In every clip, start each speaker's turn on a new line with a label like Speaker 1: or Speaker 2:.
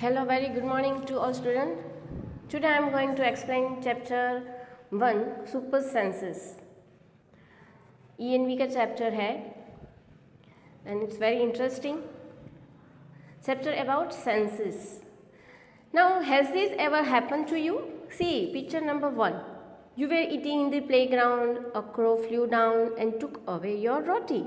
Speaker 1: Hello, very good morning to all students. Today I am going to explain chapter 1 Super Senses. ENV का chapter है and it's very interesting. Chapter about senses. Now, has this ever happened to you? See, picture number 1. You were eating in the playground, a crow flew down and took away your roti.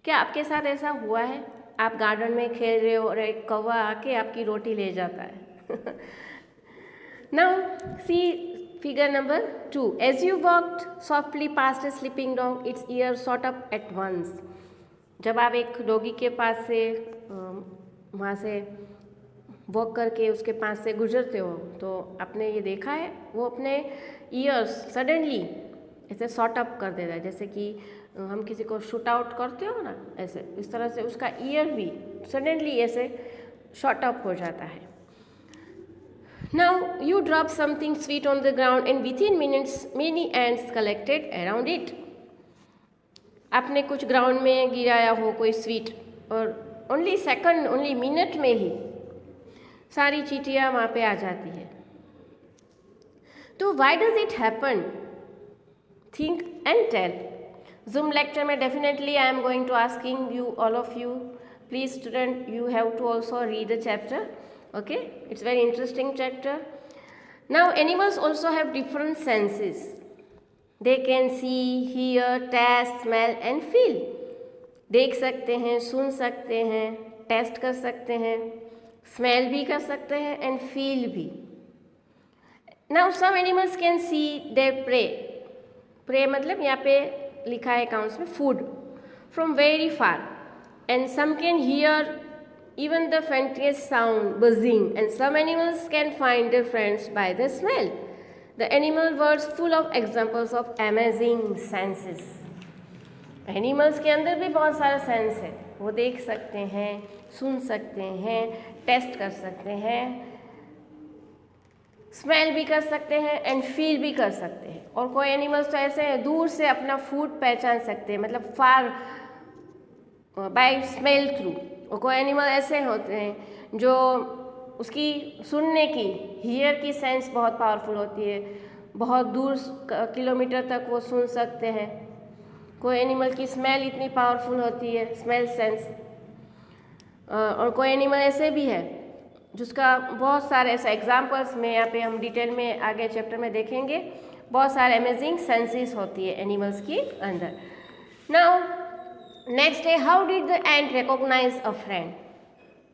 Speaker 1: क्या आपके साथ ऐसा हुआ है? आप garden में खेल रहे हो और एक कौवा आके आपकी रोटी ले जाता है. Now see figure number 2. As you walked softly past a sleeping dog, its ear shot up at once. जब आप एक डॉगी के पास से वहाँ से वॉक करके उसके पास से गुजरते हो तो आपने ये देखा है वो अपने ईयर्स सडनली ऐसे शॉट अप कर देता है. जैसे कि हम किसी को शूट आउट करते हो ना, ऐसे इस तरह से उसका ईयर भी सडनली ऐसे शॉट अप हो जाता है. Now you drop something sweet on the ground and with in minutes many ends collected around it. आपने कुछ ग्राउंड में गिराया हो कोई स्वीट और ओनली मिनट में ही सारी चींटियाँ वहाँ पे आ जाती है. तो why does it happen? Think and tell. Zoom lecture में definitely I am going to asking you, all of you, please student, you have to also read the chapter. Okay, it's very interesting chapter. Now animals also have different senses. They can see, hear, taste, smell and feel. देख सकते हैं, सुन सकते हैं, test कर सकते हैं, smell भी कर सकते हैं and feel भी. Now some animals can see their prey. Prey मतलब यहाँ पे लिखा है अकाउंट्स में food from very far, and some can hear even the faintest sound buzzing, and some animals can find their friends by the smell. The animal words full of examples of amazing senses. Animals के अंदर भी बहुत सारा sense है. वो देख सकते हैं, सुन सकते हैं, टेस्ट कर सकते हैं, स्मेल भी कर सकते हैं एंड फील भी कर सकते हैं. और कोई एनिमल्स तो ऐसे हैं दूर से अपना फूड पहचान सकते हैं, मतलब फार बाय स्मेल थ्रू. और कोई एनिमल ऐसे होते हैं जो उसकी सुनने की हियर की सेंस बहुत पावरफुल होती है, बहुत दूर किलोमीटर तक वो सुन सकते हैं. कोई एनिमल की स्मेल इतनी पावरफुल होती है, स्मेल सेंस. और कोई एनिमल ऐसे भी है जिसका बहुत सारे ऐसे एग्जाम्पल्स में यहाँ पे हम डिटेल में आगे चैप्टर में देखेंगे. बहुत सारे अमेजिंग सेंसेस होती है एनिमल्स की अंदर. नाउ नेक्स्ट है, how did the ant recognise a friend.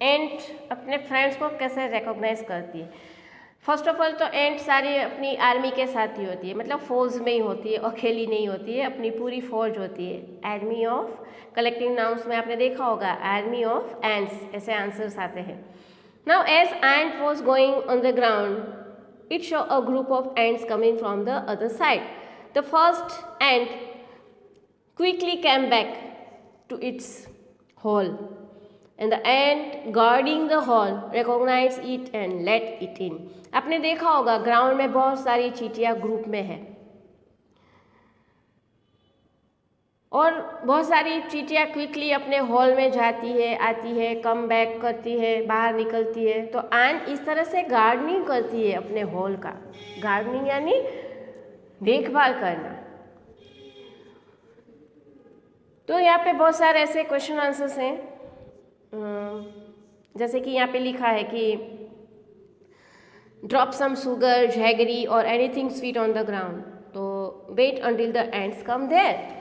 Speaker 1: Ant अपने फ्रेंड्स को कैसे रिकॉग्नाइज करती है? फर्स्ट ऑफ ऑल तो एंट सारी अपनी आर्मी के साथ ही होती है, मतलब फौज में ही होती है, अकेली नहीं होती है, अपनी पूरी फौज होती है. आर्मी ऑफ कलेक्टिव नाउन्स में आपने देखा होगा आर्मी ऑफ एंट्स, ऐसे आंसर्स आते हैं. Now as ant was going on the ground, it saw a group of ants coming from the other side. The first ant quickly came back to its hole, and the ant guarding the hole recognized it and let it in. आपने देखा होगा ground में बहुत सारी चींटियाँ group में है और बहुत सारी चींटियाँ क्विकली अपने हॉल में जाती है, आती है, कम बैक करती है, बाहर निकलती है. तो एंट इस तरह से गार्डनिंग करती है अपने हॉल का. गार्डनिंग यानी देखभाल करना. तो यहाँ पे बहुत सारे ऐसे क्वेश्चन आंसर्स हैं, जैसे कि यहाँ पे लिखा है कि ड्रॉप सम शुगर, जैगरी और anything sweet on the ground. तो wait until the ants come there.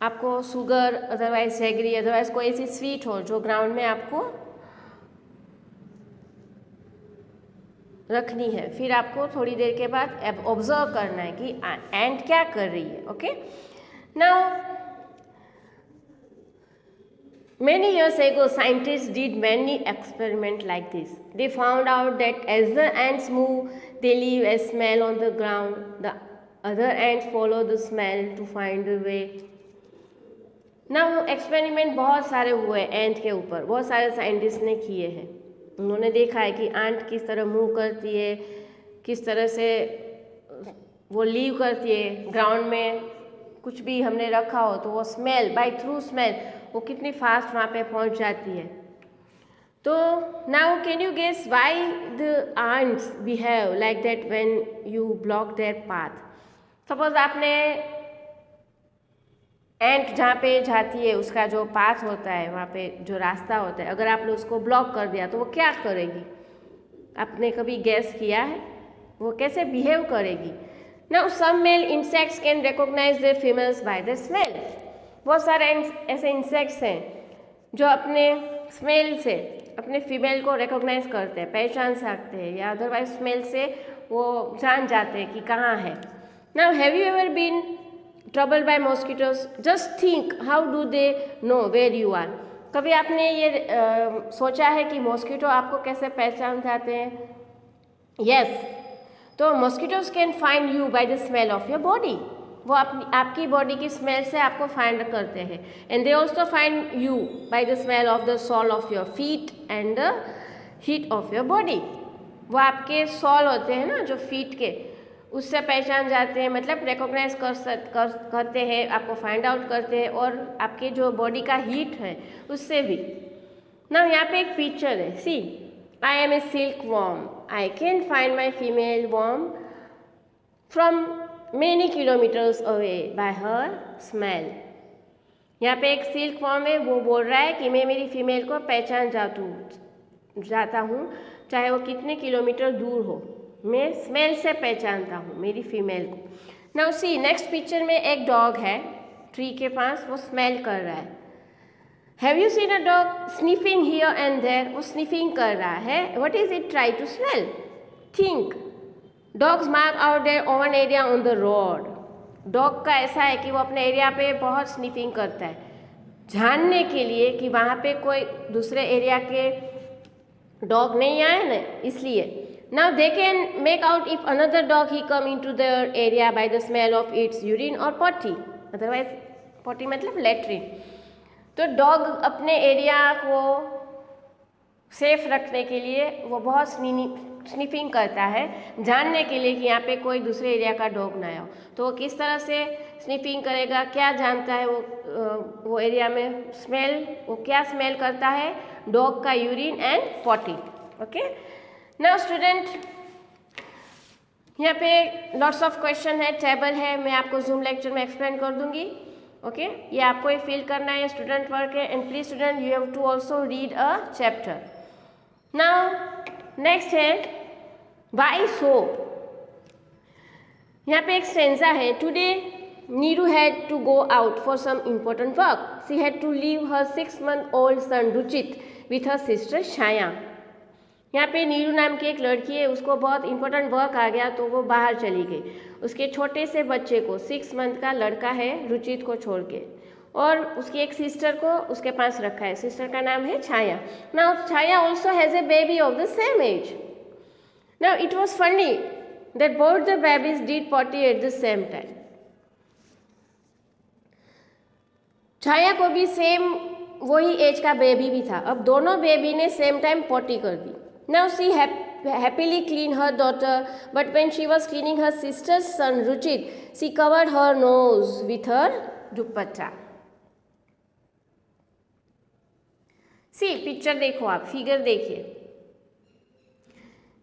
Speaker 1: आपको शुगर, अदरवाइज जैगरी, अदरवाइज कोई ऐसी स्वीट हो जो ग्राउंड में आपको रखनी है. फिर आपको थोड़ी देर के बाद ऑब्जर्व करना है कि एंट क्या कर रही है. Okay. Now many years ago scientists did many experiments like this. They found out that as the ants move, they leave a smell on the ground. The other ants follow the smell to find the way. Now experiment बहुत सारे हुए एंट के ऊपर, बहुत सारे scientist ने किए हैं. उन्होंने देखा है कि एंट किस तरह मूव करती है, किस तरह से वो लीव करती है. ग्राउंड में कुछ भी हमने रखा हो तो वो स्मेल, बाय थ्रू स्मेल वो कितनी फास्ट वहाँ पे पहुँच जाती है. तो now can you guess why the ants behave like that when you block their path. Suppose आपने एंट जहाँ पे जाती है उसका जो पाथ होता है, वहाँ पे जो रास्ता होता है, अगर आपने उसको ब्लॉक कर दिया तो वो क्या करेगी? आपने कभी गैस किया है वो कैसे बिहेव करेगी? Now some male insects can recognise their females by the smell. बहुत सारे ऐसे इंसेक्ट्स हैं जो अपने स्मेल से अपने फीमेल को रिकॉग्नाइज करते हैं, पहचान सकते हैं, या अदरवाइज स्मेल से वो जान जाते हैं कि कहाँ है। Now have you ever been troubled by mosquitoes? Just think how do they know where you are. कभी आपने ये सोचा है कि मॉस्किटो आपको कैसे पहचान जाते हैं? यस, तो mosquitoes can find you by the smell of your body. वो आपकी बॉडी की स्मेल से आपको फाइंड करते हैं। And they also find you by the smell of the sole of your feet and the heat of your body. वो आपके sol होते हैं ना जो फीट के, उससे पहचान जाते हैं, मतलब रिकॉग्नाइज करते हैं, आपको फाइंड आउट करते हैं, और आपके जो बॉडी का हीट है उससे भी। ना यहाँ पे एक पिक्चर है, see I am a silk worm, I can find my female worm from many kilometers away by her smell। यहाँ पे एक सिल्क फॉर्म है, वो बोल रहा है कि मैं मेरी फीमेल को पहचान जाता हूँ, चाहे वो कितने किलोमीटर दूर हो, मैं स्मेल से पहचानता हूँ मेरी फीमेल को। नाउ सी नेक्स्ट पिक्चर में एक डॉग है ट्री के पास, वो स्मेल कर रहा है। Have you seen a dog sniffing here and there? वो स्निफिंग कर रहा है। What is it try to smell? Think. Dogs mark out their own area on the road. Dog का ऐसा है कि वो अपने एरिया पे बहुत स्निफिंग करता है, जानने के लिए कि वहाँ पे कोई दूसरे एरिया के डॉग नहीं आए ना, इसलिए। Now they can make out if another dog he come in to their area by the smell of its urine और पॉटी। अदरवाइज पॉटी मतलब लेट्रिन। तो डॉग अपने एरिया को सेफ रखने के लिए वो बहुत स्निफिंग करता है, जानने के लिए कि यहाँ पे कोई दूसरे एरिया का डॉग ना हो। तो वो किस तरह से स्निफिंग करेगा, क्या जानता है वो एरिया में स्मेल, वो क्या स्मेल करता है? डॉग का urine and potty. Okay, now student, यहाँ पे लॉट्स ऑफ क्वेश्चन है, टेबल है, मैं आपको जूम लेक्चर में एक्सप्लेन कर दूंगी। ओके, ये आपको ये फिल करना है, स्टूडेंट वर्क है। And please student you have to also read a chapter. Now next है वाई सो। यहाँ पे एक स्टेंजा है, today Neeru had to go out for some important work, she had to leave her 6 month old son Ruchit with her sister Chhaya. यहाँ पे नीरू नाम की एक लड़की है, उसको बहुत इंपॉर्टेंट वर्क आ गया तो वो बाहर चली गई, उसके छोटे से बच्चे को, 6 month का लड़का है रुचित को छोड़ के, और उसकी एक सिस्टर को उसके पास रखा है, सिस्टर का नाम है Chhaya. Now Chhaya also has a baby of the same age. Now it was funny that both the babies did potty at the same time. Chhaya को भी सेम वही एज का बेबी भी था, अब दोनों बेबी ने सेम टाइम पॉटी कर दी। Now she happily cleaned her daughter, but when she was cleaning her sister's son Ruchit, she covered her nose with her dupatta। See picture देखो, आप फिगर देखिए।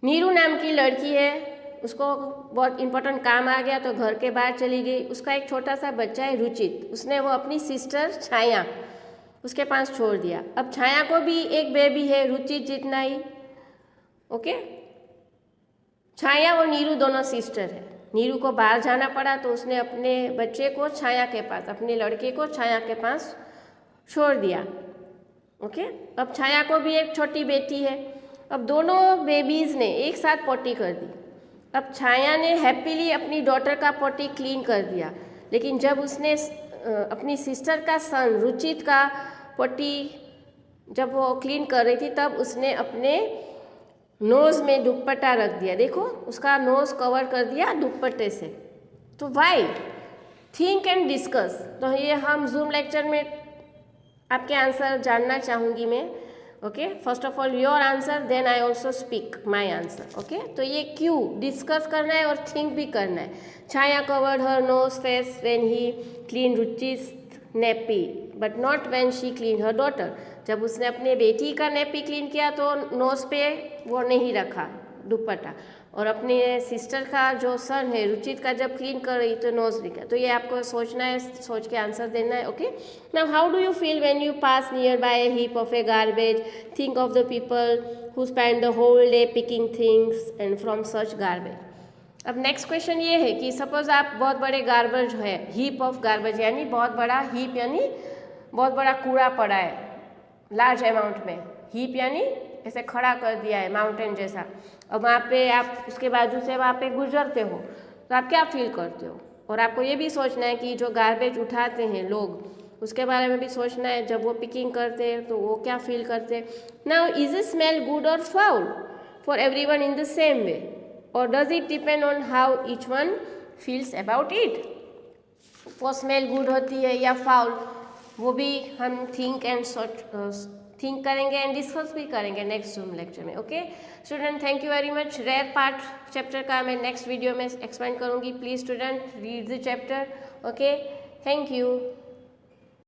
Speaker 1: नीरू नाम की लड़की है, उसको बहुत इंपॉर्टेंट काम आ गया तो घर के बाहर चली गई। उसका एक छोटा सा बच्चा है रुचित, उसने वो अपनी सिस्टर छाया उसके पास छोड़ दिया। अब छाया को भी एक बेबी है रुचित जितना ही। ओके, छाया और नीरू दोनों सिस्टर है। नीरू को बाहर जाना पड़ा तो उसने अपने बच्चे को छाया के पास, अपने लड़के को छाया के पास छोड़ दिया। ओके, अब छाया को भी एक छोटी बेटी है। अब दोनों बेबीज़ ने एक साथ पॉटी कर दी। अब छाया ने हैप्पीली अपनी डॉटर का पॉटी क्लीन कर दिया, लेकिन जब उसने अपनी सिस्टर का सन रुचित का पॉटी जब वो क्लीन कर रही थी, तब उसने अपने नोज़ में दुपट्टा रख दिया। देखो, उसका नोज़ कवर कर दिया दुपट्टे से। तो वाई? Think and discuss. तो ये हम जूम लेक्चर में आपके आंसर जानना चाहूँगी मैं। Okay, first of all your answer, then I also speak my answer. Okay, तो ये क्यों डिस्कस करना है और थिंक भी करना है। Chhaya covered her nose face when he clean Ruchit nappy but not when she clean her daughter. जब उसने अपने बेटी का नेपी क्लीन किया तो नोज पे वो नहीं रखा दुपट्टा, और अपने सिस्टर का जो सन है रुचित का जब क्लीन कर रही तो नोज नहीं किया। तो ये आपको सोचना है, सोच के आंसर देना है। Okay, now how do you feel when you pass near by a heap of a garbage? Think of the people who spend the whole day picking things and from such garbage. अब next question ये है कि suppose आप बहुत बड़े garbage है, heap of garbage यानी बहुत बड़ा हीप यानी बहुत बड़ा कूड़ा पड़ा है लार्ज अमाउंट में, हीप यानी ऐसे खड़ा कर दिया है माउंटेन जैसा, और वहाँ पे आप उसके बाजू से वहाँ पे गुजरते हो तो आप क्या फील करते हो? और आपको ये भी सोचना है कि जो गार्बेज उठाते हैं लोग उसके बारे में भी सोचना है, जब वो पिकिंग करते हैं तो वो क्या फील करते हैं। Now is a smell good और foul for everyone in the same way, और does it depend on how each one feels about it? वो स्मेल गुड होती है या फाउल, वो भी हम थिंक करेंगे एंड डिस्कस भी करेंगे नेक्स्ट जूम लेक्चर में। Okay student, thank you very much. Rare part chapter का मैं नेक्स्ट वीडियो में एक्सप्लेन करूँगी। Please student read the chapter. Okay, thank you.